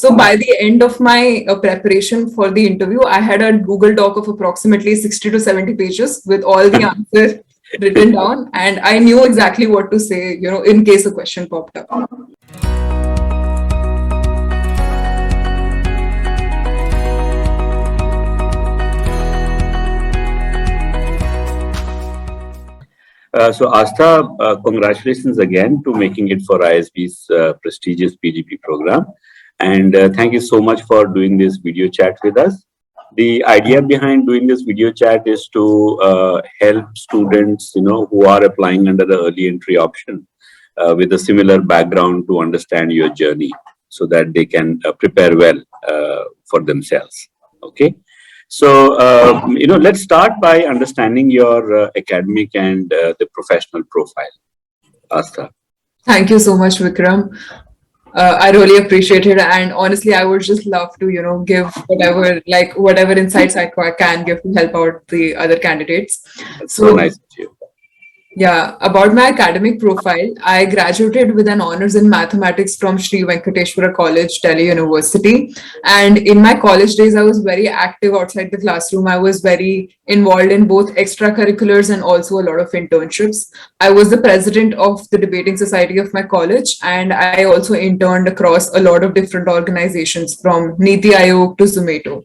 So by the end of my preparation for the interview, I had a Google Doc of approximately 60 to 70 pages with all the answers written down, and I knew exactly what to say, in case a question popped up. So Aastha, congratulations again to making it for ISB's prestigious PGP program. And thank you so much for doing this video chat with us. The idea behind doing this video chat is to help students, who are applying under the early entry option with a similar background to understand your journey so that they can prepare well for themselves. Okay. So, let's start by understanding your academic and the professional profile. Aastha. Thank you so much, Vikram. I really appreciate it, and honestly, I would just love to, give whatever insights I can give to help out the other candidates. That's so nice of you. Yeah, about my academic profile, I graduated with an honors in mathematics from Sri Venkateshwara College, Delhi University. And in my college days, I was very active outside the classroom. I was very involved in both extracurriculars and also a lot of internships. I was the president of the debating society of my college, and I also interned across a lot of different organizations from Niti Aayog to Zomato.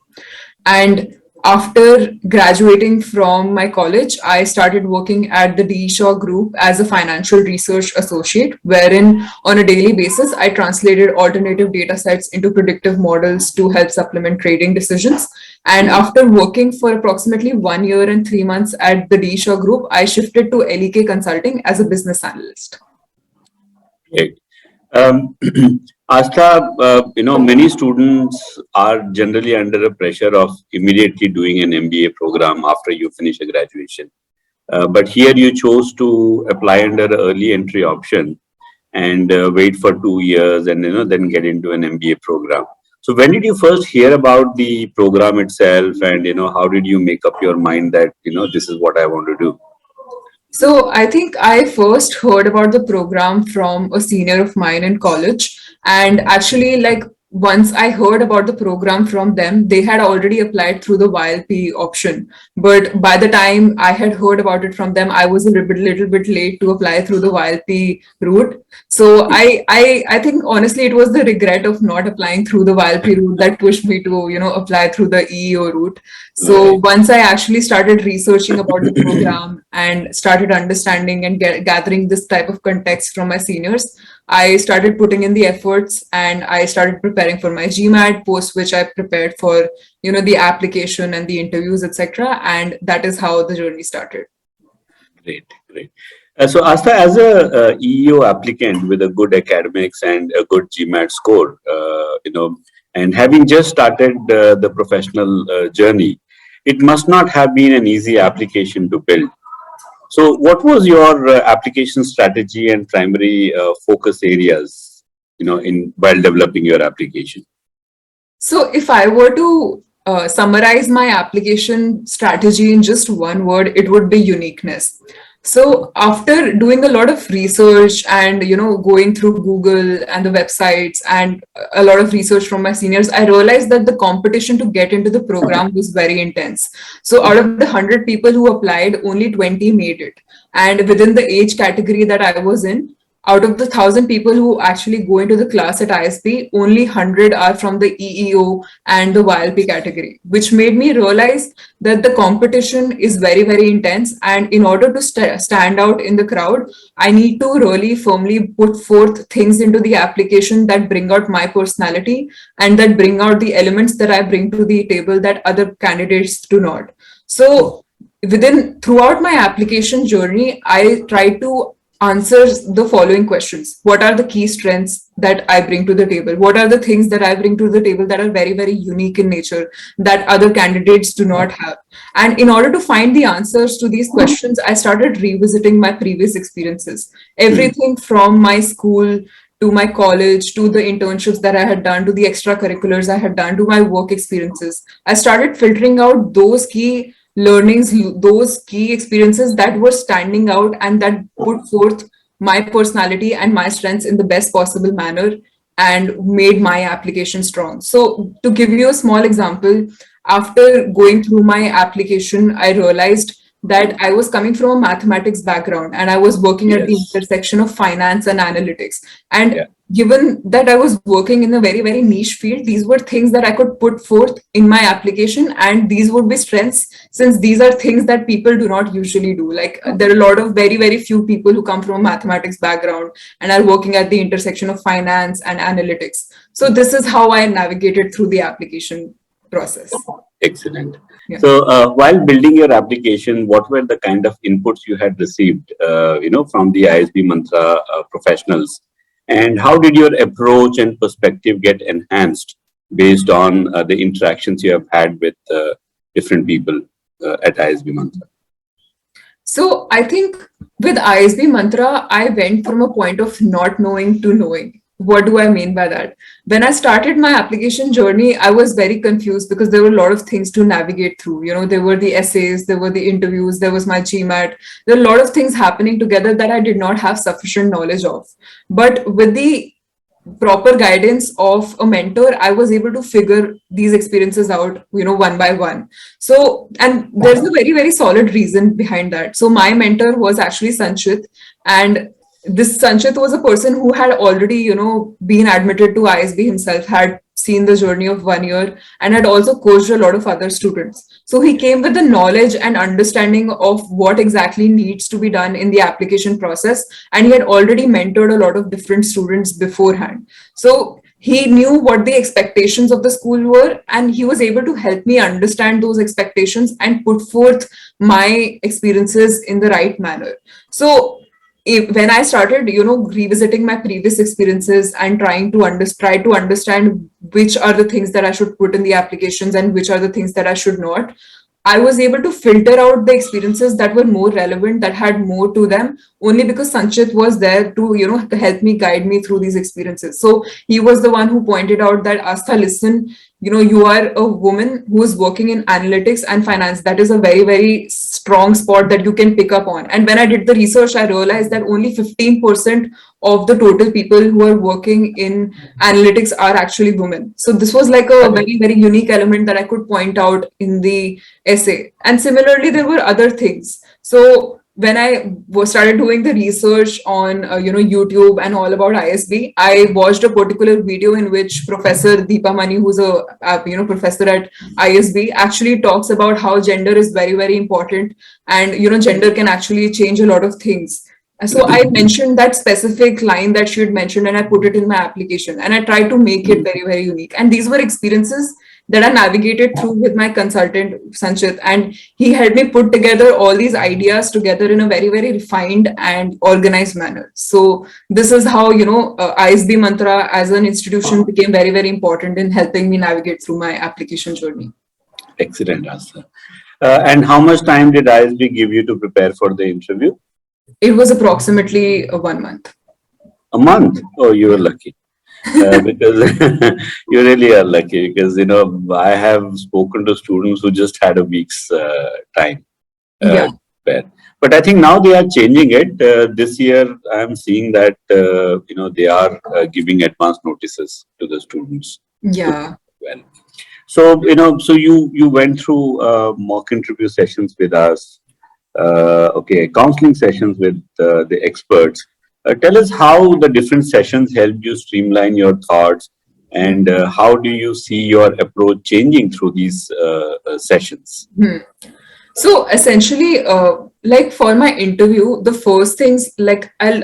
And after graduating from my college, I started working at the Bschool group as a financial research associate, wherein on a daily basis, I translated alternative data sets into predictive models to help supplement trading decisions. And after working for approximately 1 year and 3 months at the Bschool group, I shifted to LEK Consulting as a business analyst. Great. Aastha, many students are generally under the pressure of immediately doing an MBA program after you finish a graduation. But here you chose to apply under the early entry option and wait for 2 years and then get into an MBA program. So when did you first hear about the program itself, and how did you make up your mind that this is what I want to do? So I think I first heard about the program from a senior of mine in college. And actually, once I heard about the program from them, they had already applied through the YLP option. But by the time I had heard about it from them, I was a little bit late to apply through the YLP route. So I think honestly, it was the regret of not applying through the YLP route that pushed me to, apply through the EEO route. So once I actually started researching about the program and started understanding and gathering this type of context from my seniors, I started putting in the efforts and I started preparing for my GMAT, post which I prepared for, the application and the interviews, etc. And that is how the journey started. Great. So Aastha, as a EEO applicant with a good academics and a good GMAT score, and having just started the professional journey, it must not have been an easy application to build. So what was your application strategy and primary focus areas, while developing your application? So if I were to summarize my application strategy in just one word, it would be uniqueness. So after doing a lot of research and, going through Google and the websites and a lot of research from my seniors, I realized that the competition to get into the program was very intense. So out of the 100 people who applied, only 20 made it. And within the age category that I was in, out of the 1,000 people who actually go into the class at ISB, only 100 are from the EEO and the YLP category, which made me realize that the competition is very, very intense. And in order to stand out in the crowd, I need to really firmly put forth things into the application that bring out my personality and that bring out the elements that I bring to the table that other candidates do not. So throughout my application journey, I try to answers the following questions. What are the key strengths that I bring to the table? What are the things that I bring to the table that are very, very unique in nature that other candidates do not have? And in order to find the answers to these questions, I started revisiting my previous experiences. Everything from my school to my college, to the internships that I had done, to the extracurriculars I had done, to my work experiences. I started filtering out those key learnings, those key experiences that were standing out and that put forth my personality and my strengths in the best possible manner and made my application strong. So to give you a small example, after going through my application, I realized that I was coming from a mathematics background and I was working at the Yes. intersection of finance and analytics. And Yeah. given that I was working in a very, very niche field, these were things that I could put forth in my application, and these would be strengths, since these are things that people do not usually do. Like there are a lot of very, very few people who come from a mathematics background and are working at the intersection of finance and analytics. So this is how I navigated through the application process. Excellent. Yeah. So, while building your application, what were the kind of inputs you had received, from the ISBmantra professionals, and how did your approach and perspective get enhanced based on the interactions you have had with different people at ISBmantra? So I think with ISBmantra, I went from a point of not knowing to knowing. What do I mean by that? When I started my application journey, I was very confused because there were a lot of things to navigate through. There were the essays, there were the interviews, there was my GMAT. There were a lot of things happening together that I did not have sufficient knowledge of. But with the proper guidance of a mentor, I was able to figure these experiences out, one by one. So, and there's a very, very solid reason behind that. So my mentor was actually Sanchit, and this Sanchit was a person who had already, been admitted to ISB himself, had seen the journey of 1 year, and had also coached a lot of other students. So he came with the knowledge and understanding of what exactly needs to be done in the application process. And he had already mentored a lot of different students beforehand. So he knew what the expectations of the school were, and he was able to help me understand those expectations and put forth my experiences in the right manner. So when I started, revisiting my previous experiences and trying to try to understand which are the things that I should put in the applications and which are the things that I should not, I was able to filter out the experiences that were more relevant, that had more to them, only because Sanchit was there to, to help me, guide me through these experiences. So he was the one who pointed out that, Aastha, listen, you are a woman who is working in analytics and finance. That is a very, very strong spot that you can pick up on. And when I did the research, I realized that only 15% of the total people who are working in analytics are actually women. So this was like a very, very unique element that I could point out in the essay. And similarly, there were other things. So when I started doing the research on YouTube and all about ISB, I watched a particular video in which Professor Deepa Mani, who's a professor at ISB, actually talks about how gender is very, very important, and gender can actually change a lot of things. So I mentioned that specific line that she had mentioned, and I put it in my application, and I tried to make it very, very unique. And these were experiences that I navigated through with my consultant, Sanchit, and he helped me put together all these ideas together in a very, very refined and organized manner. So this is how, ISBmantra as an institution became very, very important in helping me navigate through my application journey. Excellent, Aastha. And how much time did ISB give you to prepare for the interview? It was approximately 1 month. A month? Oh, you were lucky. Because you really are lucky, because I have spoken to students who just had a week's time. Yeah. But I think now they are changing it. This year, I am seeing that they are giving advance notices to the students. Yeah. Well, so so you went through mock interview sessions with us. Counseling sessions with the experts. Tell us how the different sessions helped you streamline your thoughts, and how do you see your approach changing through these sessions? So essentially, like for my interview, the first things, like I'll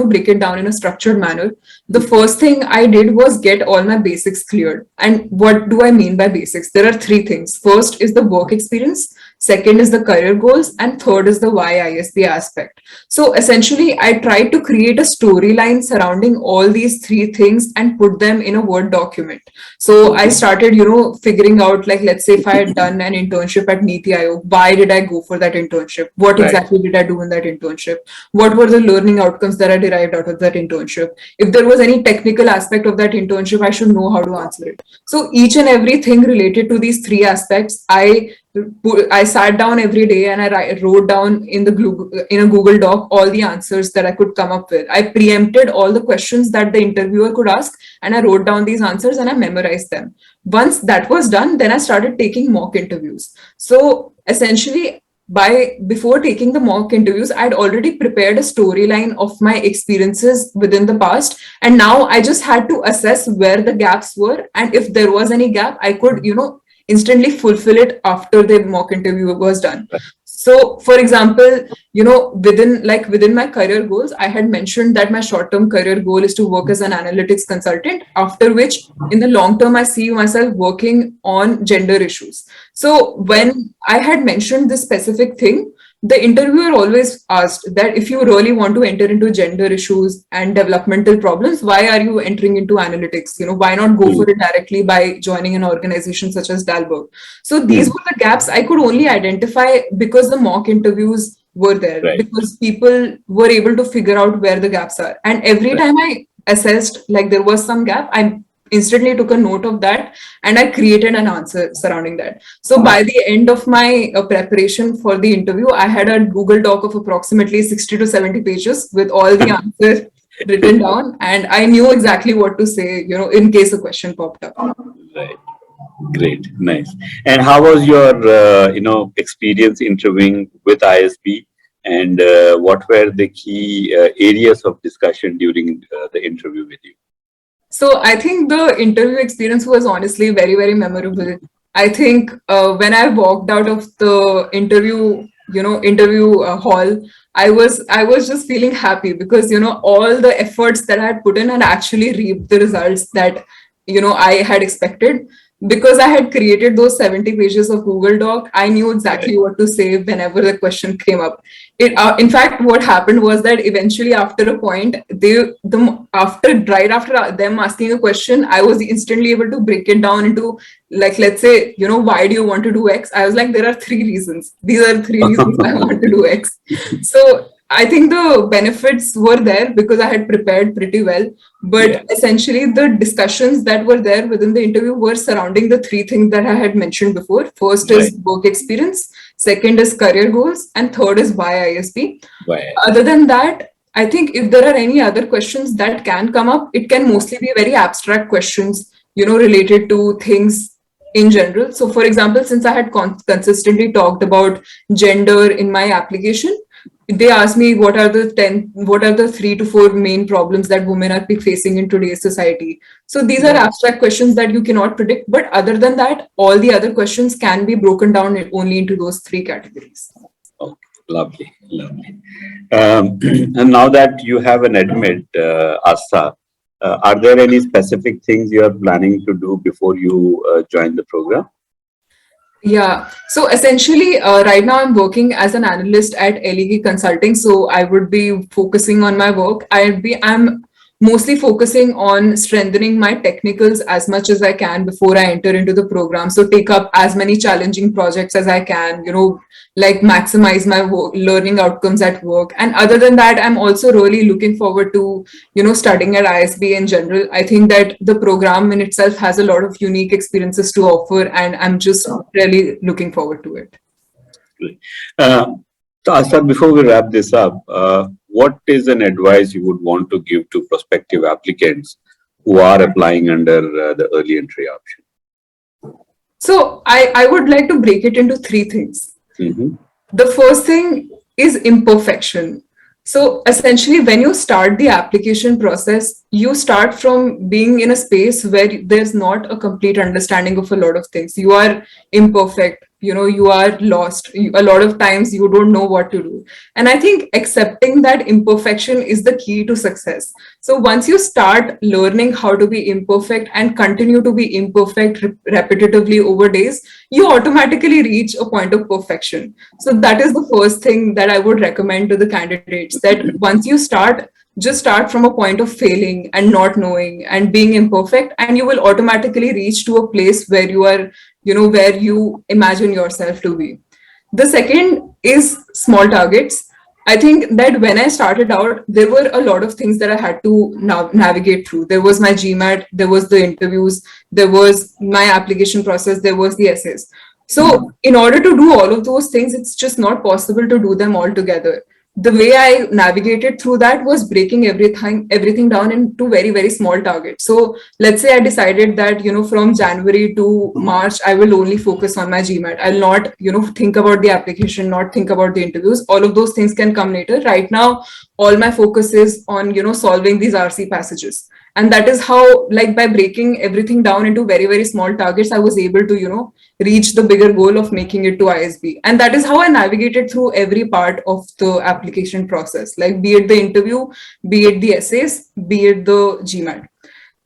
break it down in a structured manner. The first thing I did was get all my basics cleared. And what do I mean by basics? There are 3 things. First is the work experience. Second is the career goals, and third is the why ISB aspect. So essentially, I tried to create a storyline surrounding all these 3 things and put them in a Word document. So I started, figuring out, like, let's say if I had done an internship at Niti Aayog, why did I go for that internship? What exactly did I do in that internship? What were the learning outcomes that I derived out of that internship? If there was any technical aspect of that internship, I should know how to answer it. So each and everything related to these 3 aspects, I I sat down every day and I wrote down in a Google Doc all the answers that I could come up with. I preempted all the questions that the interviewer could ask, and I wrote down these answers and I memorized them. Once that was done, then I started taking mock interviews. So essentially, before taking the mock interviews, I'd already prepared a storyline of my experiences within the past, and now I just had to assess where the gaps were, and if there was any gap, I could instantly fulfill it after the mock interview was done. So for example, within my career goals, I had mentioned that my short-term career goal is to work as an analytics consultant, after which in the long term I see myself working on gender issues. So when I had mentioned this specific thing, the interviewer always asked that if you really want to enter into gender issues and developmental problems, why are you entering into analytics? Why not go for it directly by joining an organization such as Dalberg? So these were the gaps I could only identify because the mock interviews were there, because people were able to figure out where the gaps are. And every time I assessed like there was some gap, I instantly took a note of that and I created an answer surrounding that. So by the end of my preparation for the interview, I had a Google Doc of approximately 60 to 70 pages with all the answers written down, and I knew exactly what to say, in case a question popped up. Right. Great. Nice. And how was your, experience interviewing with ISB, and what were the key areas of discussion during the interview with you? So I think the interview experience was honestly very, very memorable. I think when I walked out of the interview hall, I was just feeling happy because all the efforts that I had put in and actually reaped the results that I had expected. Because I had created those 70 pages of Google Doc, I knew exactly what to say whenever the question came up. In fact, what happened was that eventually, after a point, right after them asking a question, I was instantly able to break it down into, like, let's say, why do you want to do X? I was like, there are 3 reasons. These are 3 reasons I want to do X. So I think the benefits were there because I had prepared pretty well. But essentially, the discussions that were there within the interview were surrounding the 3 things that I had mentioned before. First is work experience, second is career goals, and third is why ISB. Other than that, I think if there are any other questions that can come up, it can mostly be very abstract questions, related to things in general. So, for example, since I had consistently talked about gender in my application, they asked me what are the 3 to 4 main problems that women are facing in today's society. So these are abstract questions that you cannot predict, but other than that, all the other questions can be broken down only into those 3 categories. Okay, lovely. And now that you have an admit, Aastha, are there any specific things you are planning to do before you join the program? Yeah. So essentially, right now I'm working as an analyst at LEG Consulting. So I would be focusing on my work. I'm mostly focusing on strengthening my technicals as much as I can before I enter into the program. So take up as many challenging projects as I can, like maximize my learning outcomes at work. And other than that, I'm also really looking forward to, studying at ISB in general. I think that the program in itself has a lot of unique experiences to offer, and I'm just really looking forward to it. So Aastha, before we wrap this up, what is an advice you would want to give to prospective applicants who are applying under the early entry option? So I would like to break it into 3 things. The first thing is imperfection. So essentially, when you start the application process, you start from being in a space where there's not a complete understanding of a lot of things. You are imperfect, you are lost. A lot of times you don't know what to do. And I think accepting that imperfection is the key to success. So once you start learning how to be imperfect and continue to be imperfect repetitively over days, you automatically reach a point of perfection. So that is the first thing that I would recommend to the candidates, that once you start, just start from a point of failing and not knowing and being imperfect, and you will automatically reach to a place where you are, where you imagine yourself to be. The second is small targets. I think that when I started out, there were a lot of things that I had to navigate through. There was my GMAT, there was the interviews, there was my application process, there was the essays. So in order to do all of those things, it's just not possible to do them all together. The way I navigated through that was breaking everything down into very, very small targets. So let's say I decided that, from January to March, I will only focus on my GMAT. I'll not, think about the application, not think about the interviews. All of those things can come later. Right now, all my focus is on, solving these RC passages. And that is how, like, by breaking everything down into very, very small targets, I was able to, reach the bigger goal of making it to ISB. And that is how I navigated through every part of the application process, like be it the interview, be it the essays, be it the GMAT.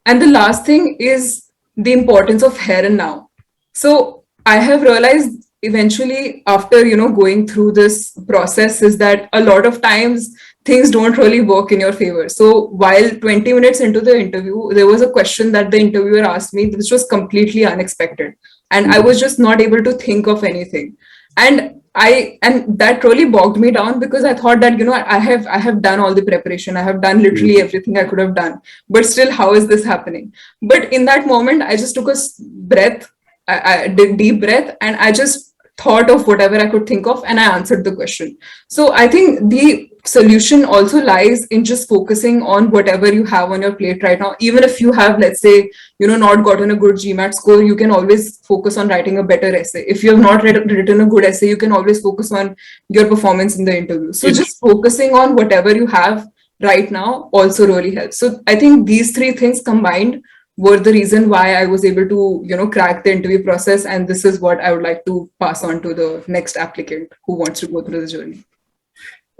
And the last thing is the importance of here and now. So I have realized eventually after, going through this process is that a lot of times things don't really work in your favor. So while 20 minutes into the interview, there was a question that the interviewer asked me, which was completely unexpected. And I was just not able to think of anything. And that really bogged me down, because I thought that, I have done all the preparation. I have done literally everything I could have done, but still, how is this happening? But in that moment, I just took a breath. I did deep breath, and I just thought of whatever I could think of, and I answered the question. So I think the solution also lies in just focusing on whatever you have on your plate right now. Even if you have, let's say, not gotten a good GMAT score, you can always focus on writing a better essay. If you have not written a good essay, you can always focus on your performance in the interview. So just focusing on whatever you have right now also really helps. So I think these three things combined were the reason why I was able to, crack the interview process. And this is what I would like to pass on to the next applicant who wants to go through the journey.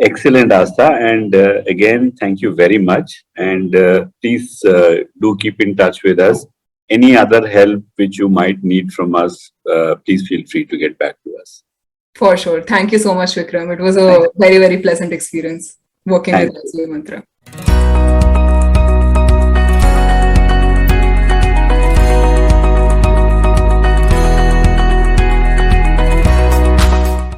Excellent, Aastha. And again, thank you very much. And please do keep in touch with us. Any other help which you might need from us, please feel free to get back to us. For sure. Thank you so much, Vikram. It was a very, very pleasant experience working with ISBmantra.